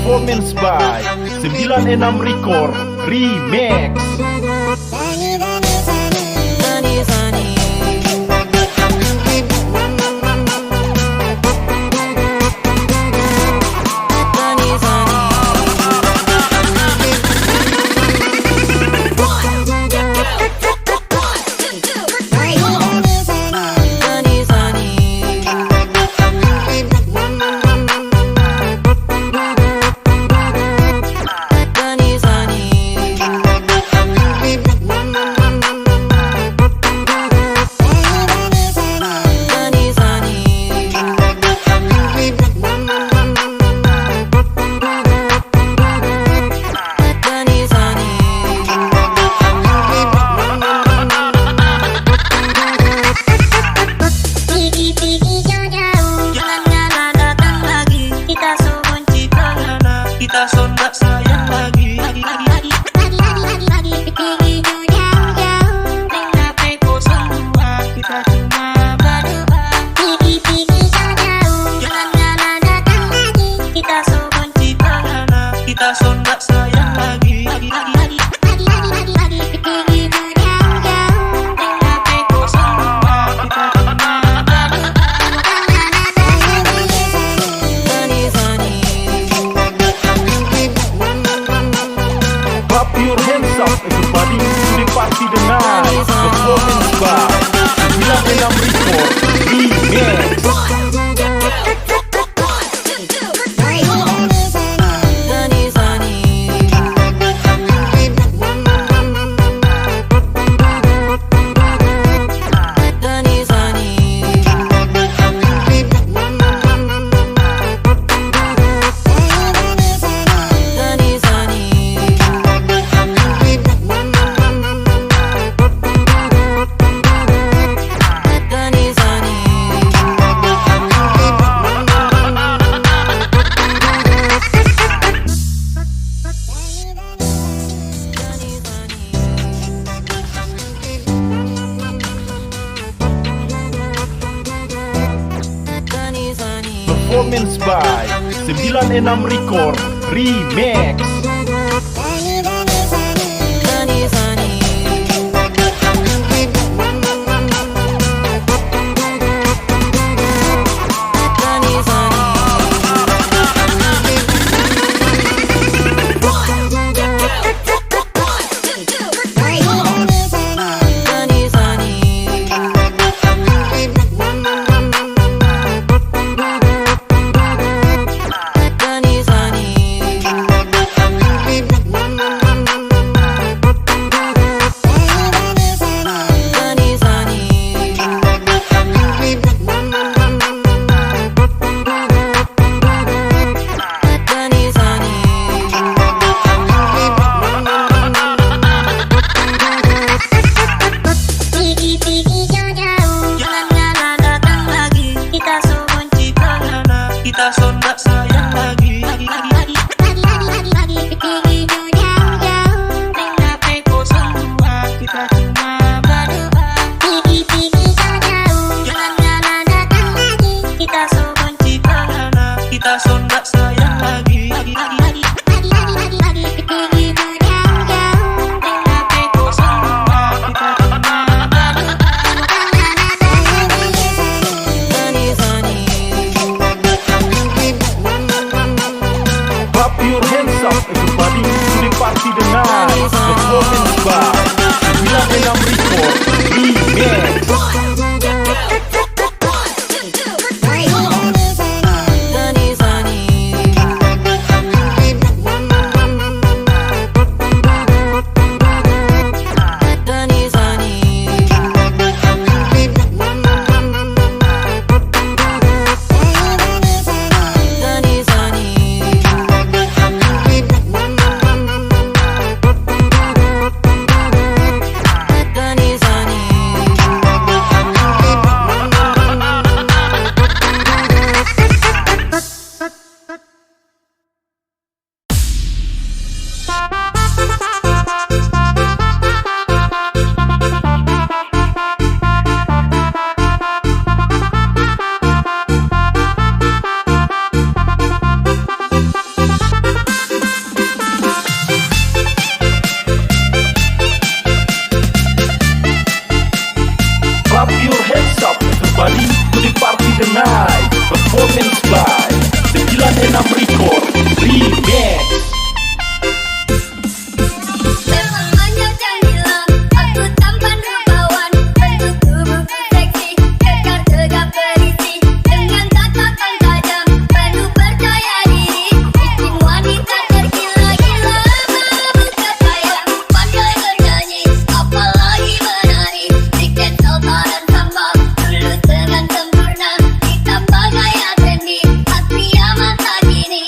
Performance by 96 Record Remix. Kita so nggak sayang lagi. Pergi jauh-jauh, kenapa kau semua kita cuma berdua. Pergi jauh-jauh, jangan datang lagi. Kita so benci karena kita so nggak sayang lagi. Pergi jauh-jauh, kenapa kau semua kita cuma berdua. Clap your hands up everybody to the party tonight. Performance by 96 Record Remix. Performance by 96 Record Remix. Kita so nggak sayang lagi. Pergi jauh-jauh, kenapa kau semua kita cuma berdua. Pergi jauh-jauh, jangan datang lagi. Kita so benci karena kita so nggak sayang lagi. Pergi jauh-jauh, kenapa kau semua kita cuma berdua. Clap your hands up everybody to the party tonight. Performance by 96 Record Remix. performance by 96 Record Remix. Memang banyak yang bilang aku tampan rupawan, bentuk tubuhku seksi, kekar tegap berisi, dengan tatapan tajam, penuh percaya diri, bikin wanita tergila-gila, membuka sayang, pandai bernyanyi, apalagi menari, tiket salsa dan samba, tulus dengan sempurna, ditambah gaya trendy, hati amat tak gini,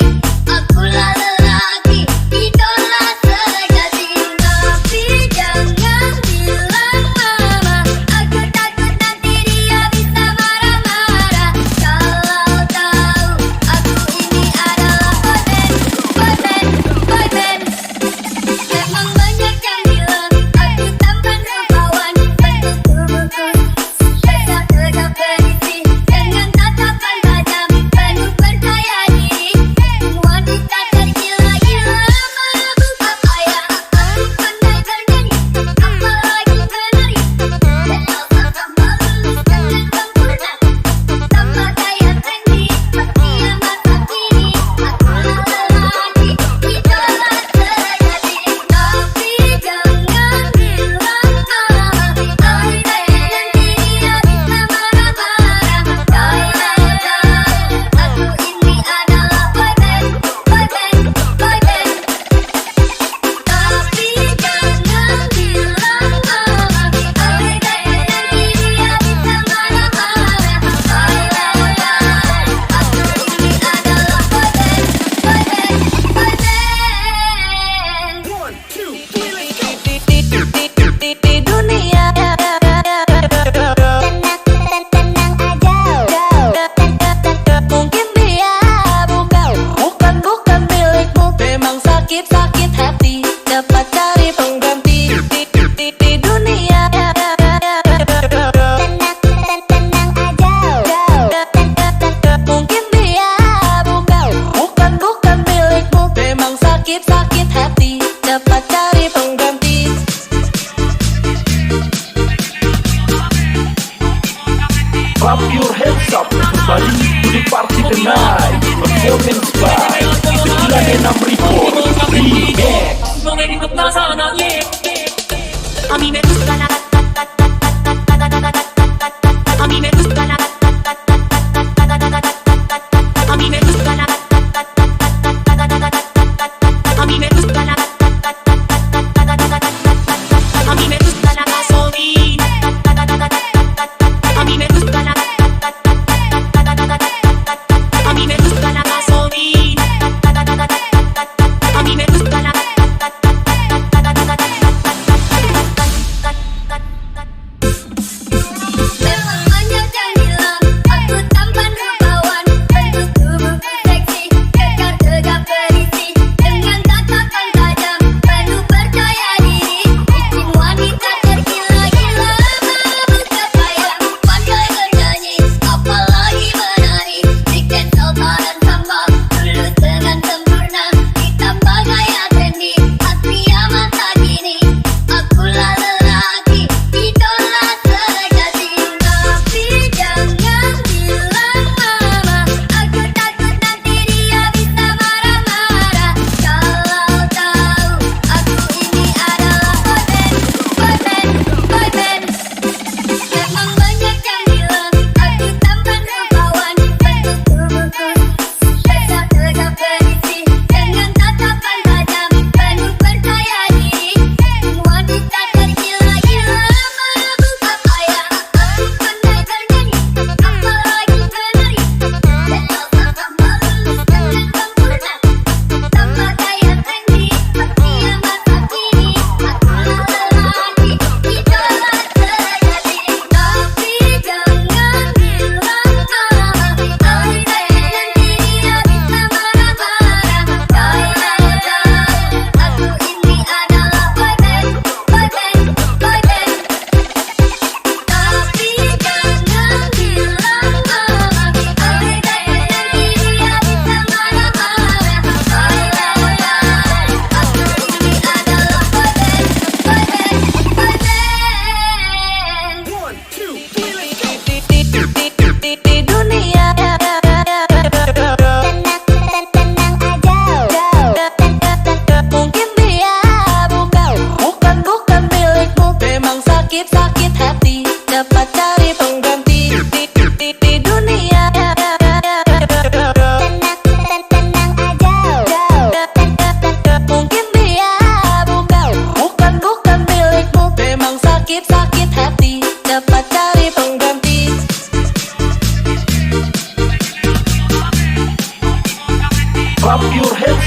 akulah lelaki, idola sejati. Tapi jangan bilang mama, aku takut nanti dia bisa marah-marah. Kalau tahu aku ini adalah boyband. Memang banyak yang bilang aku tampan rupawan, bentuk tubuhku tegap berisi, dengan tatapan tajam, penuh percaya diri, bikin wanita tergila-gila, membuka sayang, aku pandai bernyanyi, apalagi menari, salsa samba lulus dengan sempurna, tambah gaya trendy, hati amat tak kini, akulah lelaki, idola sejati. Tapi jangan bilang mama, aku takut nanti dia bisa marah-marah. Kalau tahu aku ini adalah boyband. Tapi jangan bilang mama, aku takut nanti dia bisa marah-marah. Kalau tahu aku ini adalah Di dunia tenang aja, mungkin dia bukan milikmu, memang sakit hati, dapat cari pengganti. Di dunia tenang aja, mungkin dia bukan milikmu, memang sakit hati, dapat cari pengganti. Clap your hands up everybody to the party tonight. Performance by 96 Record Remix. A mí me gusta la a mí me gusta la a mí me gusta la a mí me gusta la a mí me gusta la gasolina, a mí me gusta la a mí me gusta la gasolina, a mí me gusta la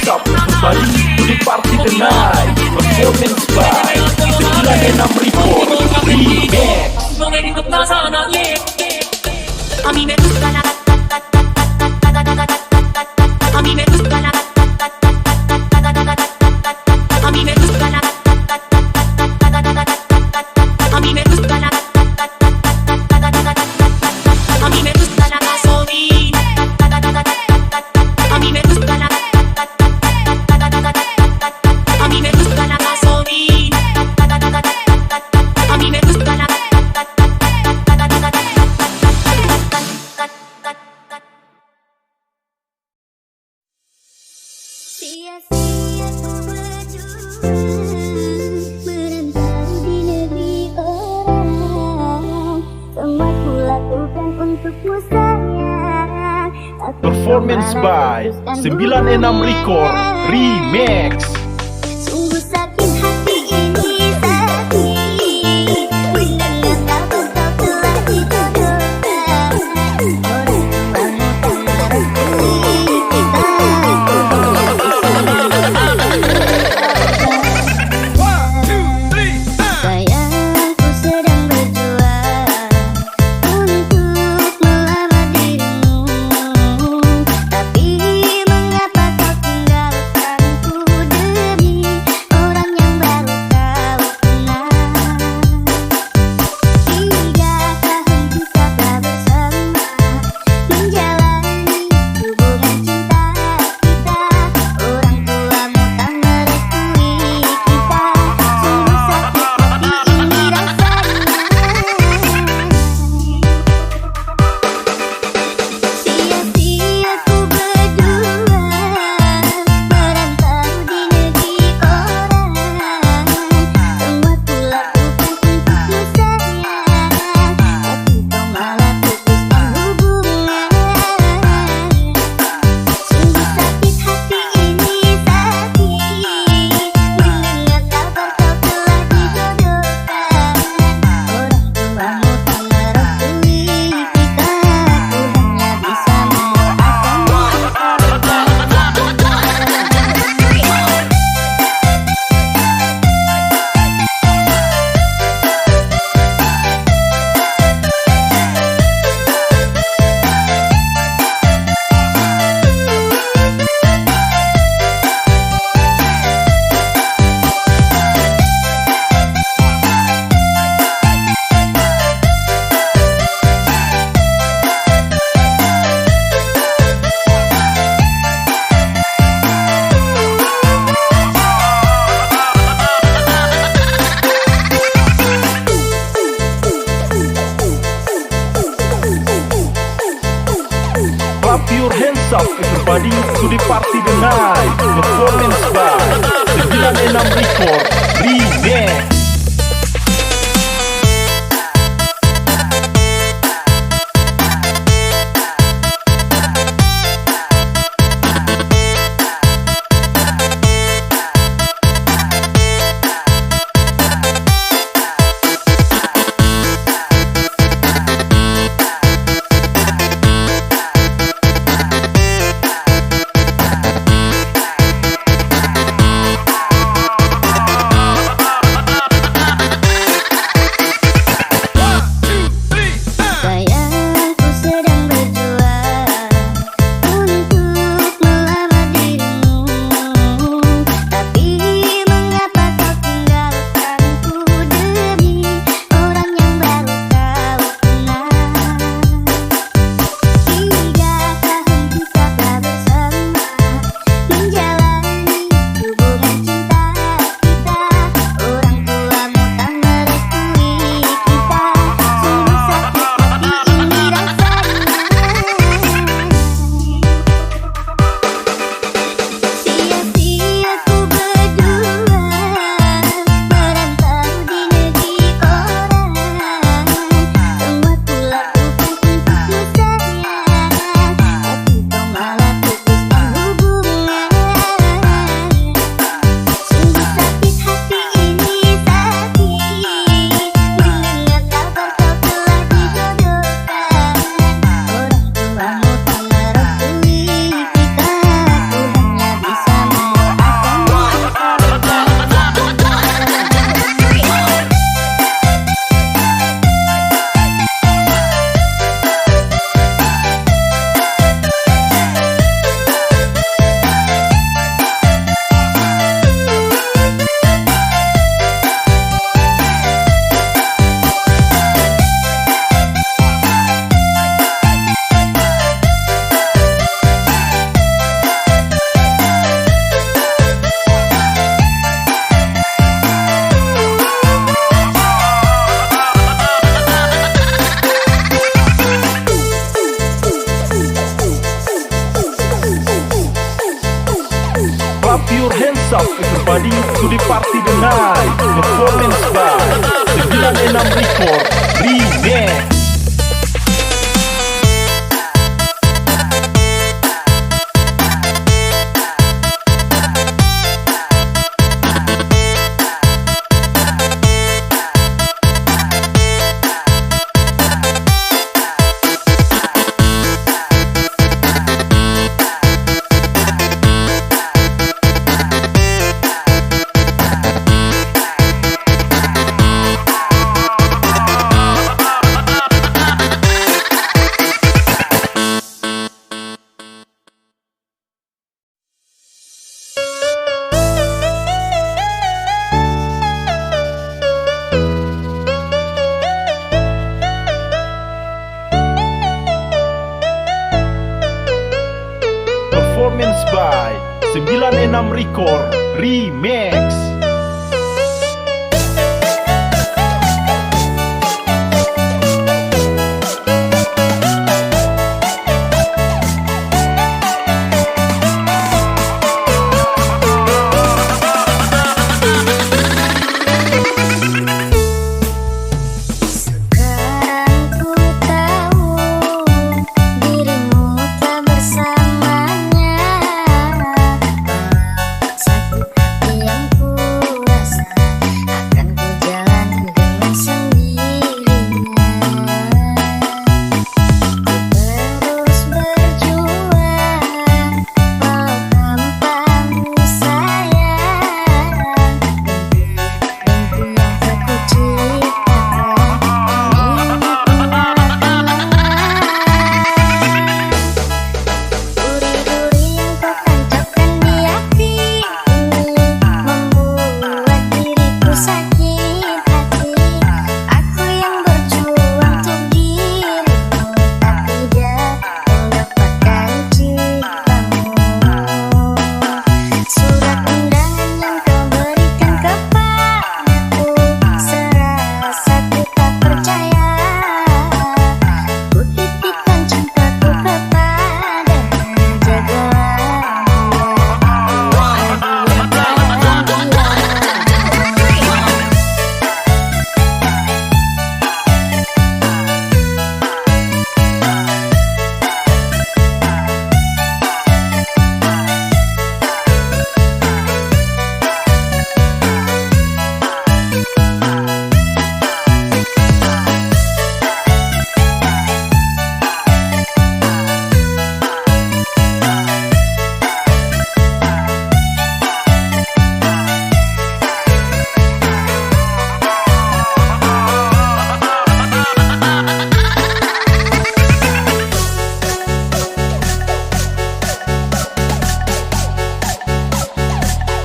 hands up, everybody to the party tonight. Performance by 96 Record Remix. A mí me gusta la a mí me gusta la a mí me gusta la a mí me gusta la a mí me gusta la gasolina a mí me gusta la a mí me gusta la gasolina a mí me gusta la Sia-sia ku berjuang merantau di negeri orang. Semua ku lakukan untukmu sayang. Performance by 96 Record Remix. Sungguh sakit hati ini sakit mendengar kabar kau telah dijodohkan orang tuamu tak merestui kita. Sayang, ku sedang berjuang untuk melamar dirimu, tapi mengapa kau tinggalkanku demi orang yang baru kau kenal? 3 tahun kita telah bersama menjalani hubungan cinta kita. Orang tuamu tak merestui kita. Sungguh sakit hati ini rasanya. Sia-sia ku berjuang merantau di negeri orang. Semua ku lakukan untukmu sayang, tapi kau malah putuskan hubungan. Sungguh sakit hati ini sakit mendengar kabar kau telah dijodohkan orang tuamu tak merestui kita. Ku hanya bisa Clap your hands up, everybody to the party tonight. Performance by 96 Record Remix. your hands up everybody to the party tonight. Performance by 96 Record Remix. Performance by 96 Record Remix. Sekarang ku tahu dirimu tak bersamanya. Sakit hati yang ku rasa akan ku jalani dengan sendirinya. Terus berjuang walau tanpamu sayang. Mimpi yang tak ku ciptakan duri-duri yang kau tancapkan di hatiku membuat diriku sakit hati. Aku yang berjuang untuk dirimu, tapi dia mendapatkan cintamu. Surat undangan yang kau berikan kepadaku, serasa ku tak percaya. Ku titipkan cintaku kepadanya, jagalah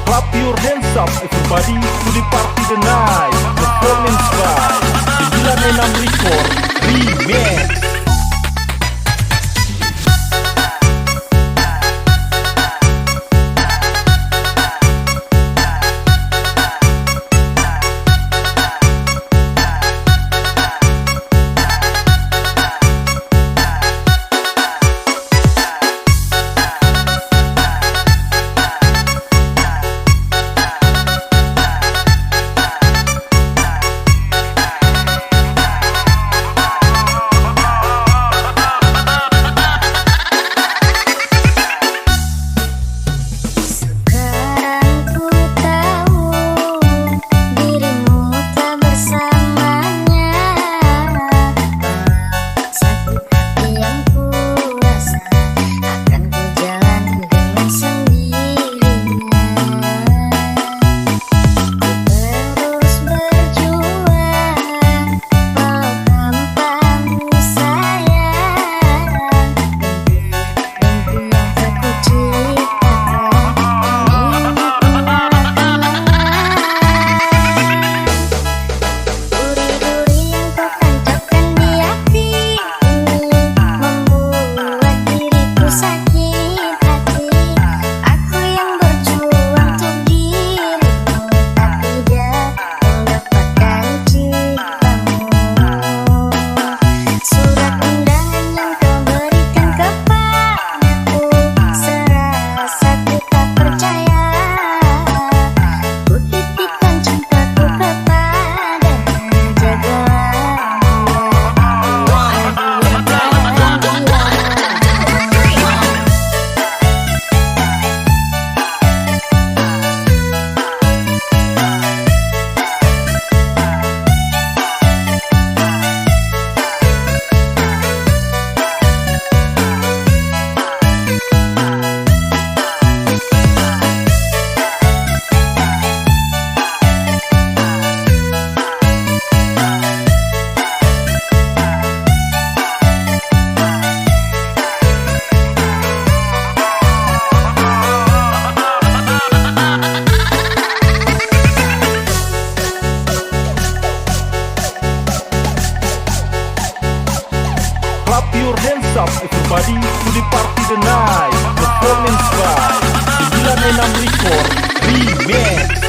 Clap your hands up everybody to the party tonight. Performance by 96 Record Remix. Record Remix.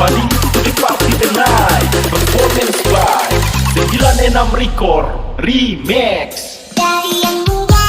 Everybody to the party tonight. Performance by 96 Record Remix. Dari yang muda,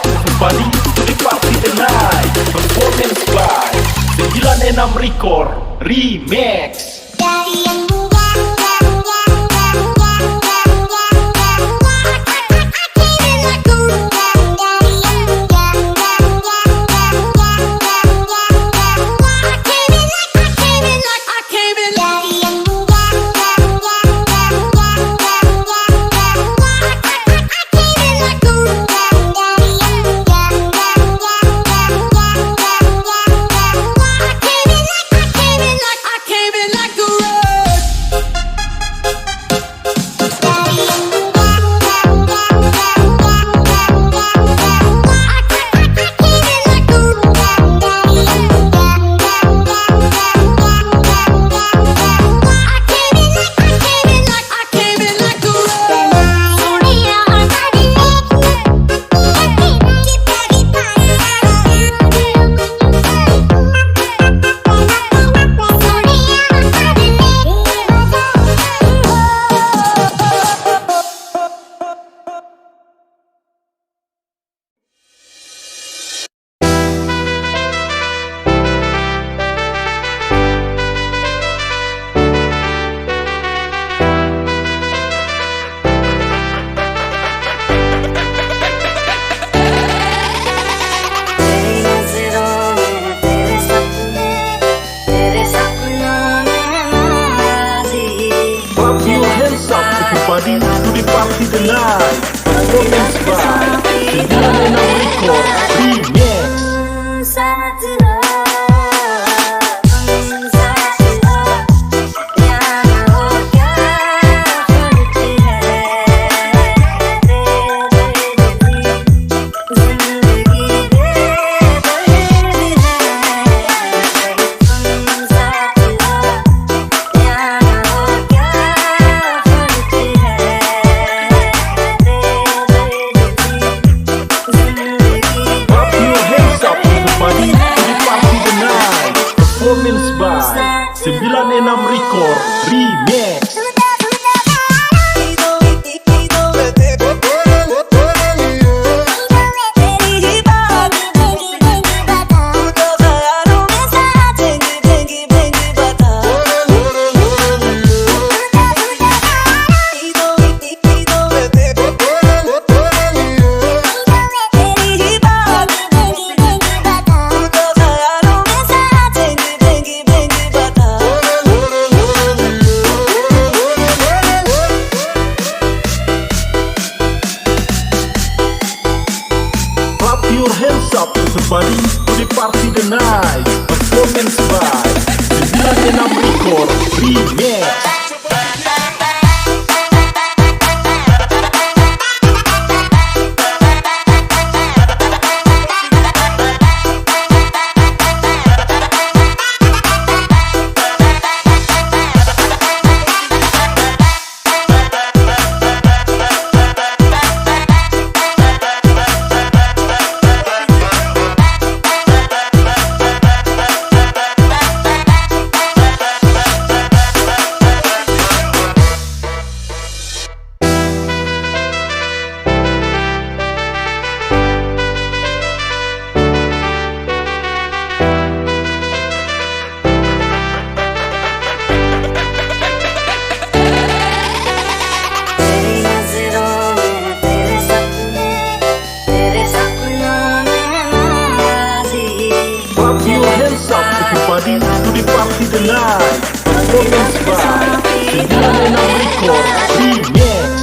Everybody to the party tonight. Performance by 96 Record Remix. dari yang muda, Like a road. Performance by 96 Record Remix. Performance by 96 Record Remix. Your hands up, everybody, to the party tonight. Performance by 96 Record Remix. Everybody to the party tonight. Performance by 96 Record Remix.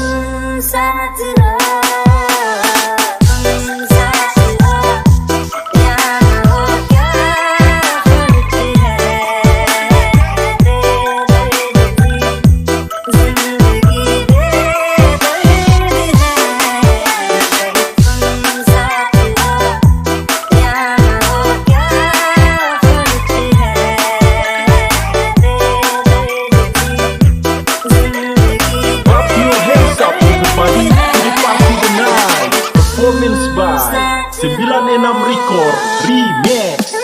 Performance by 96 Record Remix.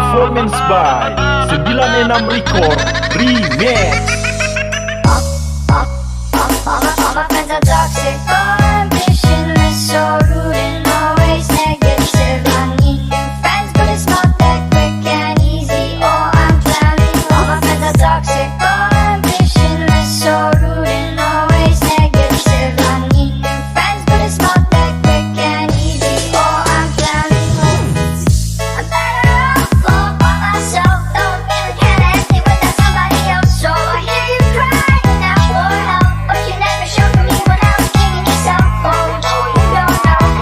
Performance by 96 Record Remix. All my friends are toxic, all ambitionless, so rude and always negative. I need new friends, but it's not that quick and easy. Oh, I'm drowning. All my friends are toxic, all ambitionless, so rude and always negative. I need new friends, but it's not that quick and easy. Oh, I'm drowning. I'm better off all by myself. Don't really care anything without somebody else. So I hear you crying out for help, but you never showed me when I was killing yourself. Oh, you don't know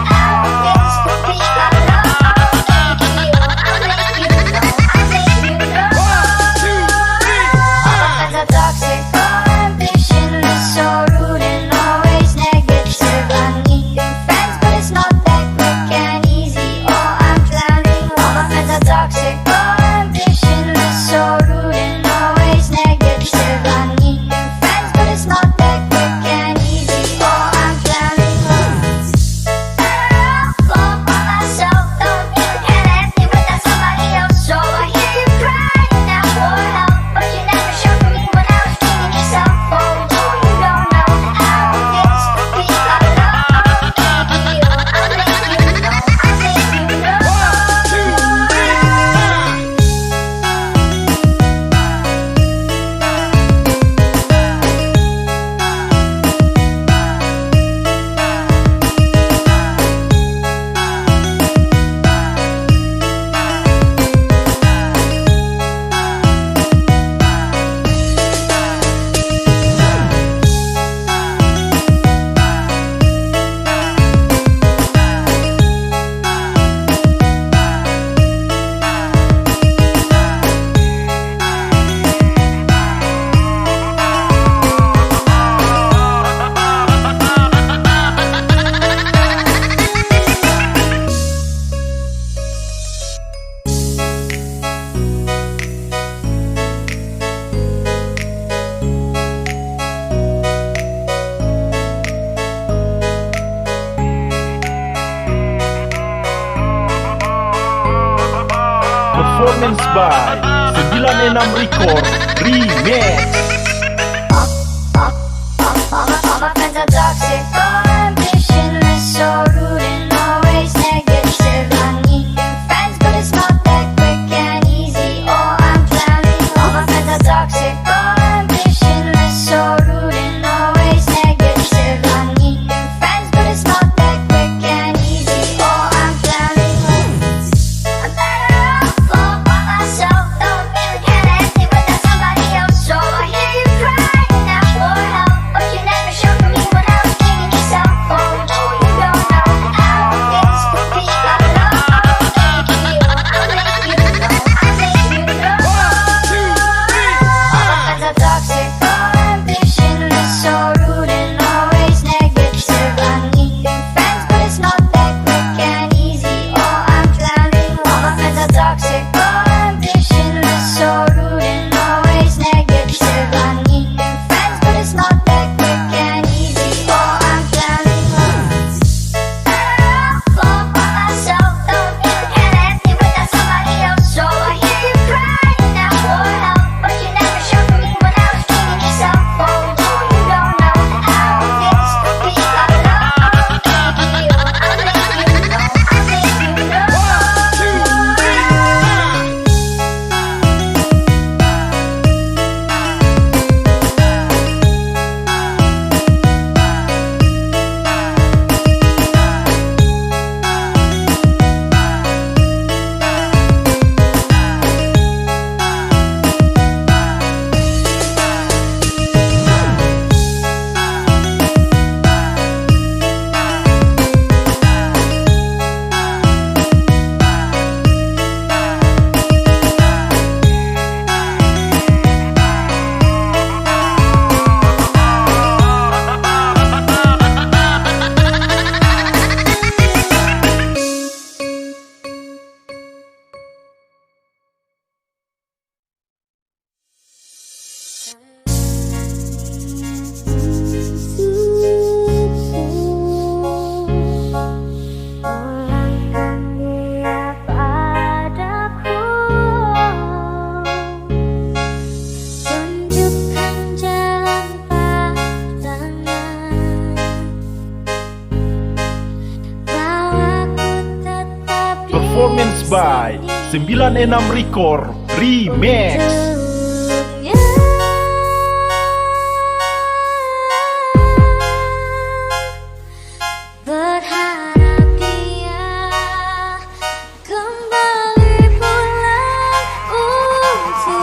how it is to be alone. I'll make you know. I'll make you know. All my friends are toxic, all ambitionless, so rude and always negative. I need new friends, but it's not that quick and easy. Oh, I'm drowning. All my friends are toxic, all ambitionless, so rude and always negative. I need new friends, but it's not that quick and easy. Oh, I'm drowning. Better off all by myself. Don't really care anything without somebody else. So I hear you crying out for help, but you never showed me when I was killing yourself. Oh, you don't know how it is to be alone. I'll make you know. I'll make you know. Performance by 96 Record Remix. All my friends are toxic, all ambitionless, so rude and always negative. I need new friends, but it's not that quick and easy. Oh, I'm drowning. All my friends are toxic, all ambitionless, so rude and always negative. I need new friends, but it's not that quick and easy. Oh, I'm drowning. I'm better off all by myself. Don't really care anything without somebody else. So I hear you by 96 Record Remix. Berharap dia kembali pulang untukku.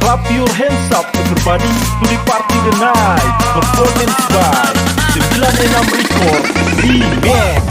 Clap your hands up everybody to the party tonight. Performance by 96 Record Remix.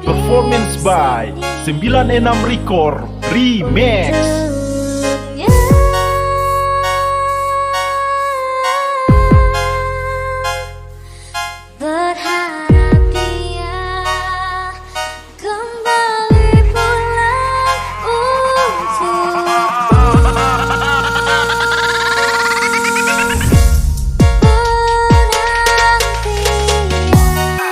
Performance by 96 Record Remix. Berharap dia kembali pulang untukku. Penantian ini telah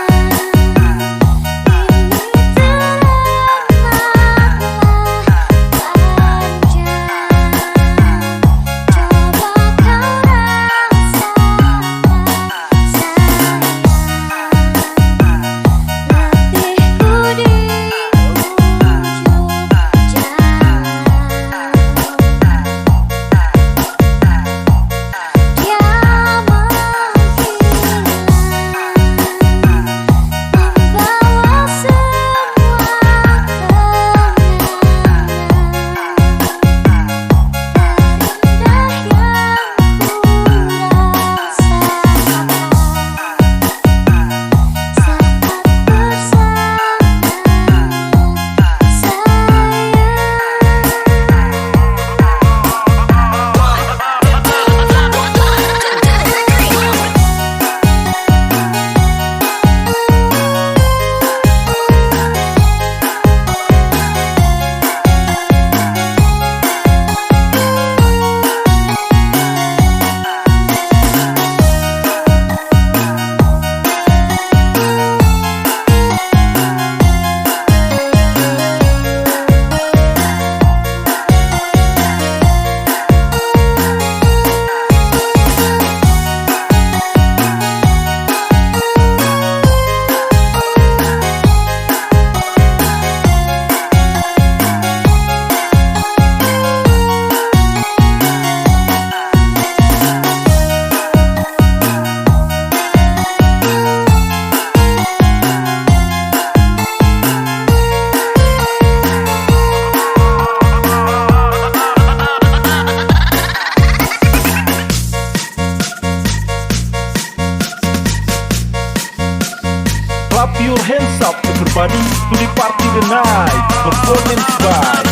clap your hands up everybody to the party tonight. Performance by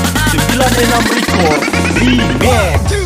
96 Record Remix.